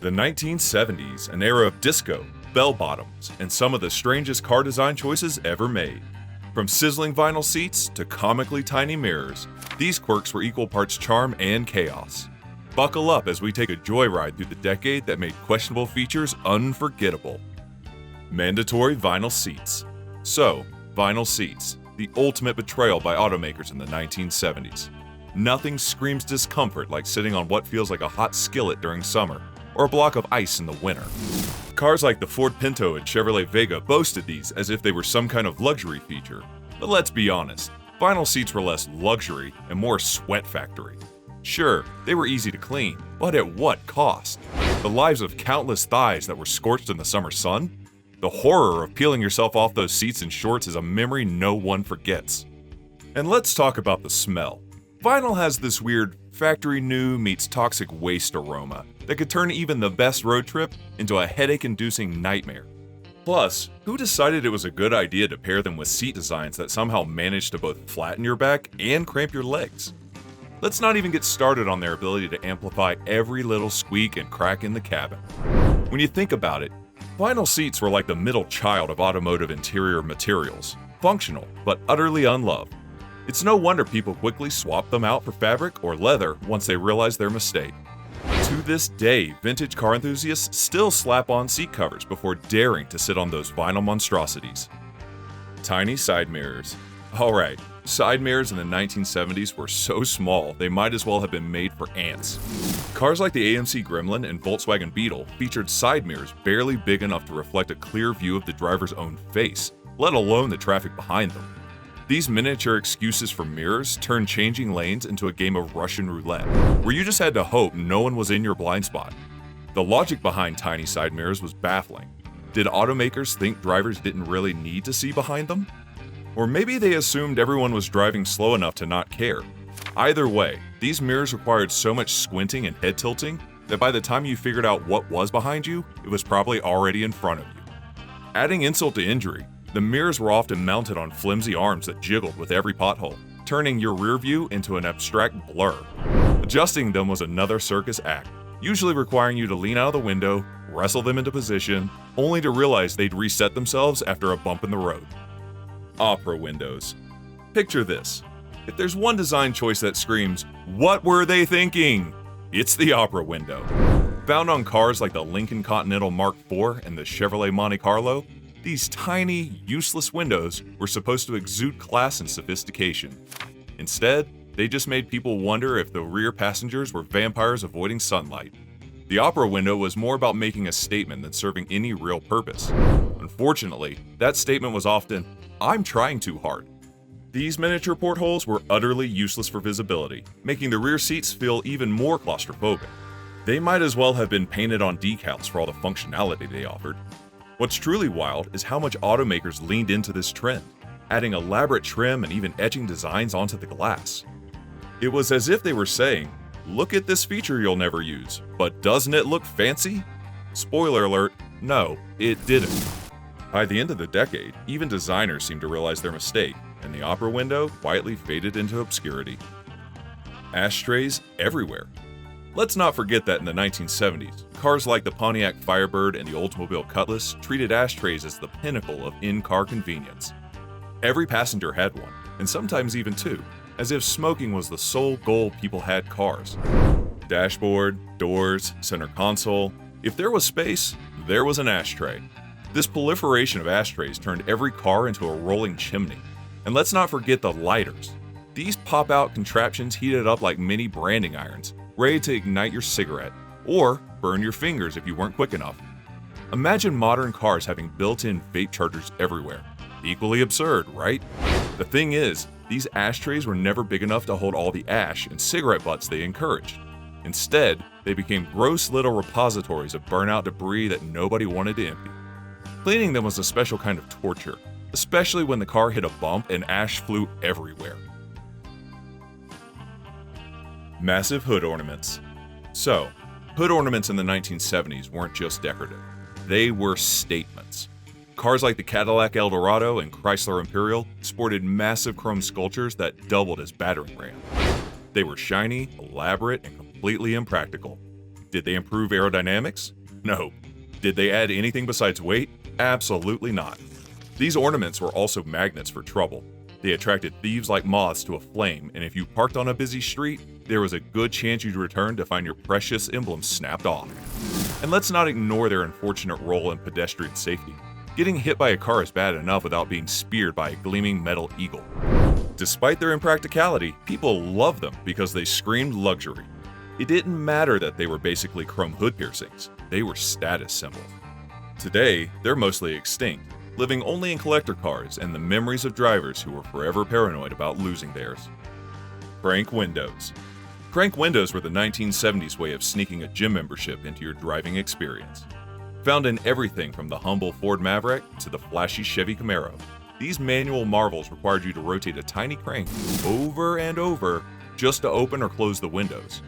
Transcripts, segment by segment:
The 1970s, an era of disco, bell-bottoms, and some of the strangest car design choices ever made. From sizzling vinyl seats to comically tiny mirrors, these quirks were equal parts charm and chaos. Buckle up as we take a joyride through the decade that made questionable features unforgettable. Mandatory vinyl seats. So, vinyl seats, the ultimate betrayal by automakers in the 1970s. Nothing screams discomfort like sitting on what feels like a hot skillet during summer, or a block of ice in the winter. Cars like the Ford Pinto and Chevrolet Vega boasted these as if they were some kind of luxury feature. But let's be honest, vinyl seats were less luxury and more sweat factory. Sure, they were easy to clean, but at what cost? The lives of countless thighs that were scorched in the summer sun? The horror of peeling yourself off those seats and shorts is a memory no one forgets. And let's talk about the smell. Vinyl has this weird factory new meets toxic waste aroma that could turn even the best road trip into a headache-inducing nightmare. Plus, who decided it was a good idea to pair them with seat designs that somehow managed to both flatten your back and cramp your legs? Let's not even get started on their ability to amplify every little squeak and crack in the cabin. When you think about it, vinyl seats were like the middle child of automotive interior materials, functional but utterly unloved. It's no wonder people quickly swapped them out for fabric or leather once they realized their mistake. To this day, vintage car enthusiasts still slap on seat covers before daring to sit on those vinyl monstrosities. Tiny side mirrors. Alright, side mirrors in the 1970s were so small they might as well have been made for ants. Cars like the AMC Gremlin and Volkswagen Beetle featured side mirrors barely big enough to reflect a clear view of the driver's own face, let alone the traffic behind them. These miniature excuses for mirrors turned changing lanes into a game of Russian roulette, where you just had to hope no one was in your blind spot. The logic behind tiny side mirrors was baffling. Did automakers think drivers didn't really need to see behind them? Or maybe they assumed everyone was driving slow enough to not care. Either way, these mirrors required so much squinting and head tilting that by the time you figured out what was behind you, it was probably already in front of you. Adding insult to injury, the mirrors were often mounted on flimsy arms that jiggled with every pothole, turning your rear view into an abstract blur. Adjusting them was another circus act, usually requiring you to lean out of the window, wrestle them into position, only to realize they'd reset themselves after a bump in the road. Opera windows. Picture this. If there's one design choice that screams, "What were they thinking?" It's the opera window. Found on cars like the Lincoln Continental Mark IV and the Chevrolet Monte Carlo, these tiny, useless windows were supposed to exude class and sophistication. Instead, they just made people wonder if the rear passengers were vampires avoiding sunlight. The opera window was more about making a statement than serving any real purpose. Unfortunately, that statement was often, "I'm trying too hard." These miniature portholes were utterly useless for visibility, making the rear seats feel even more claustrophobic. They might as well have been painted on decals for all the functionality they offered. What's truly wild is how much automakers leaned into this trend, adding elaborate trim and even etching designs onto the glass. It was as if they were saying, "Look at this feature you'll never use, but doesn't it look fancy?" Spoiler alert, no, it didn't. By the end of the decade, even designers seemed to realize their mistake, and the opera window quietly faded into obscurity. Ashtrays everywhere. Let's not forget that in the 1970s, cars like the Pontiac Firebird and the Oldsmobile Cutlass treated ashtrays as the pinnacle of in-car convenience. Every passenger had one, and sometimes even two, as if smoking was the sole goal people had cars. Dashboard, doors, center console. If there was space, there was an ashtray. This proliferation of ashtrays turned every car into a rolling chimney. And let's not forget the lighters. These pop-out contraptions heated up like mini branding irons, ready to ignite your cigarette, or burn your fingers if you weren't quick enough. Imagine modern cars having built-in vape chargers everywhere. Equally absurd, right? The thing is, these ashtrays were never big enough to hold all the ash and cigarette butts they encouraged. Instead, they became gross little repositories of burnout debris that nobody wanted to empty. Cleaning them was a special kind of torture, especially when the car hit a bump and ash flew everywhere. Massive hood ornaments. So, hood ornaments in the 1970s weren't just decorative. They were statements. Cars like the Cadillac Eldorado and Chrysler Imperial sported massive chrome sculptures that doubled as battering ram. They were shiny, elaborate, and completely impractical. Did they improve aerodynamics? No. Did they add anything besides weight? Absolutely not. These ornaments were also magnets for trouble. They attracted thieves like moths to a flame, and if you parked on a busy street, there was a good chance you'd return to find your precious emblem snapped off. And let's not ignore their unfortunate role in pedestrian safety. Getting hit by a car is bad enough without being speared by a gleaming metal eagle. Despite their impracticality, people loved them because they screamed luxury. It didn't matter that they were basically chrome hood piercings. They were status symbols. Today, they're mostly extinct, living only in collector cars and the memories of drivers who were forever paranoid about losing theirs. Crank windows. Crank windows were the 1970s way of sneaking a gym membership into your driving experience. Found in everything from the humble Ford Maverick to the flashy Chevy Camaro, these manual marvels required you to rotate a tiny crank over and over just to open or close the windows.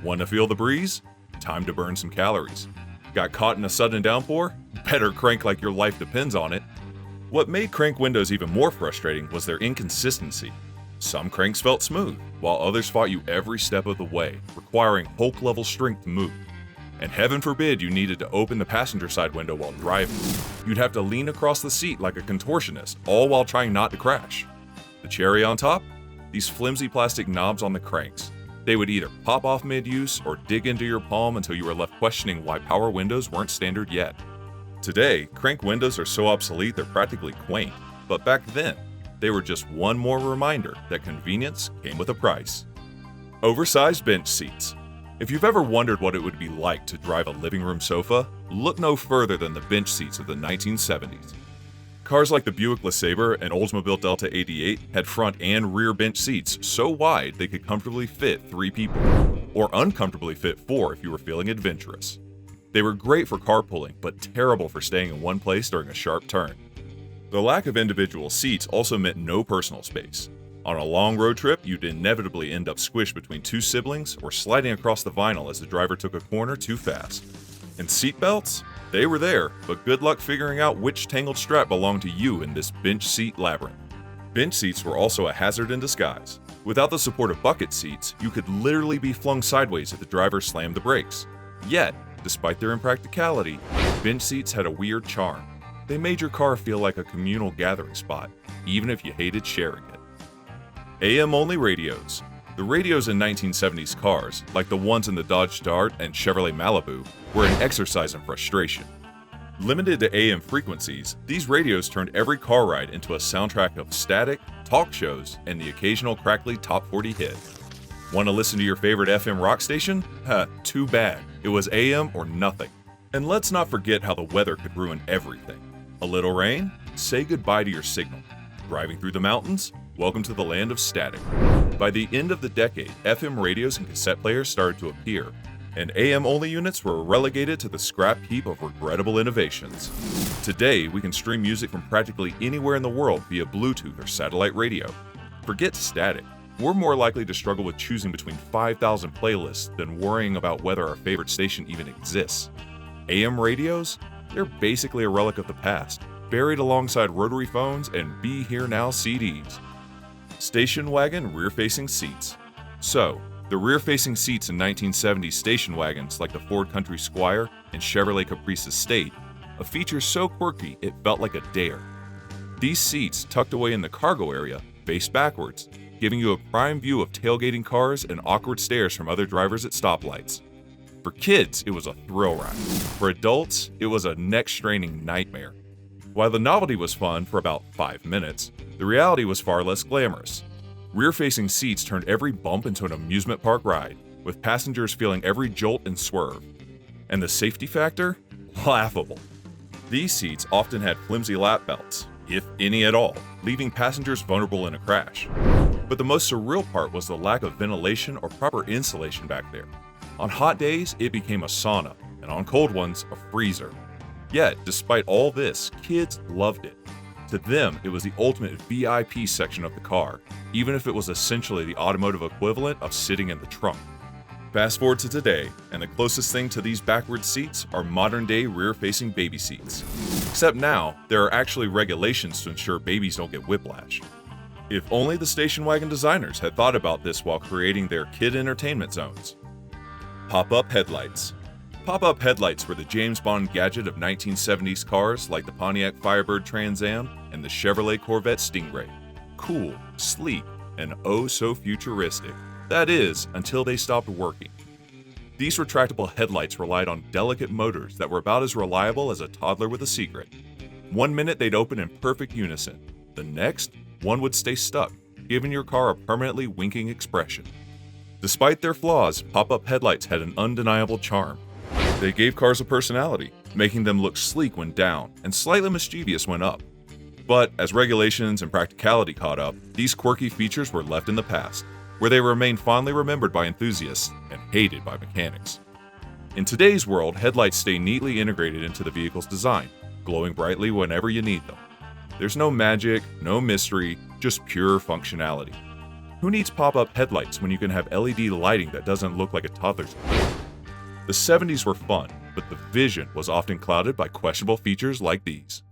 Want to feel the breeze? Time to burn some calories. Got caught in a sudden downpour? Better crank like your life depends on it. What made crank windows even more frustrating was their inconsistency. Some cranks felt smooth, while others fought you every step of the way, requiring Hulk-level strength to move. And heaven forbid you needed to open the passenger side window while driving. You'd have to lean across the seat like a contortionist, all while trying not to crash. The cherry on top? These flimsy plastic knobs on the cranks. They would either pop off mid-use or dig into your palm until you were left questioning why power windows weren't standard yet. Today, crank windows are so obsolete they're practically quaint, but back then, they were just one more reminder that convenience came with a price. Oversized bench seats. If you've ever wondered what it would be like to drive a living room sofa, look no further than the bench seats of the 1970s. Cars like the Buick LeSabre and Oldsmobile Delta 88 had front and rear bench seats so wide they could comfortably fit 3 people, or uncomfortably fit 4 if you were feeling adventurous. They were great for carpooling, but terrible for staying in one place during a sharp turn. The lack of individual seats also meant no personal space. On a long road trip, you'd inevitably end up squished between 2 siblings or sliding across the vinyl as the driver took a corner too fast. And seatbelts? They were there, but good luck figuring out which tangled strap belonged to you in this bench seat labyrinth. Bench seats were also a hazard in disguise. Without the support of bucket seats, you could literally be flung sideways if the driver slammed the brakes. Yet, despite their impracticality, bench seats had a weird charm. They made your car feel like a communal gathering spot, even if you hated sharing it. AM-only radios. The radios in 1970s cars, like the ones in the Dodge Dart and Chevrolet Malibu, were an exercise in frustration. Limited to AM frequencies, these radios turned every car ride into a soundtrack of static, talk shows, and the occasional crackly top 40 hit. Want to listen to your favorite FM rock station? Too bad. It was AM or nothing. And let's not forget how the weather could ruin everything. A little rain? Say goodbye to your signal. Driving through the mountains? Welcome to the land of static. By the end of the decade, FM radios and cassette players started to appear, and AM-only units were relegated to the scrap heap of regrettable innovations. Today, we can stream music from practically anywhere in the world via Bluetooth or satellite radio. Forget static. We're more likely to struggle with choosing between 5,000 playlists than worrying about whether our favorite station even exists. AM radios? They're basically a relic of the past, buried alongside rotary phones and Be Here Now CDs. Station wagon rear-facing seats. So, the rear-facing seats in 1970s station wagons like the Ford Country Squire and Chevrolet Caprice Estate, a feature so quirky it felt like a dare. These seats, tucked away in the cargo area, faced backwards, giving you a prime view of tailgating cars and awkward stares from other drivers at stoplights. For kids, it was a thrill ride. For adults, it was a neck-straining nightmare. While the novelty was fun for about 5 minutes, the reality was far less glamorous. Rear-facing seats turned every bump into an amusement park ride, with passengers feeling every jolt and swerve. And the safety factor? Laughable. These seats often had flimsy lap belts, if any at all, leaving passengers vulnerable in a crash. But the most surreal part was the lack of ventilation or proper insulation back there. On hot days, it became a sauna, and on cold ones, a freezer. Yet, despite all this, kids loved it. To them, it was the ultimate VIP section of the car, even if it was essentially the automotive equivalent of sitting in the trunk. Fast forward to today, and the closest thing to these backward seats are modern-day rear-facing baby seats. Except now, there are actually regulations to ensure babies don't get whiplash. If only the station wagon designers had thought about this while creating their kid entertainment zones. Pop-up headlights. Pop-up headlights were the James Bond gadget of 1970s cars like the Pontiac Firebird Trans Am and the Chevrolet Corvette Stingray. Cool, sleek, and oh so futuristic. That is, until they stopped working. These retractable headlights relied on delicate motors that were about as reliable as a toddler with a secret. One minute they'd open in perfect unison. The next, one would stay stuck, giving your car a permanently winking expression. Despite their flaws, pop-up headlights had an undeniable charm. They gave cars a personality, making them look sleek when down and slightly mischievous when up. But as regulations and practicality caught up, these quirky features were left in the past, where they remain fondly remembered by enthusiasts and hated by mechanics. In today's world, headlights stay neatly integrated into the vehicle's design, glowing brightly whenever you need them. There's no magic, no mystery, just pure functionality. Who needs pop-up headlights when you can have LED lighting that doesn't look like a toddler's? The 70s were fun, but the vision was often clouded by questionable features like these.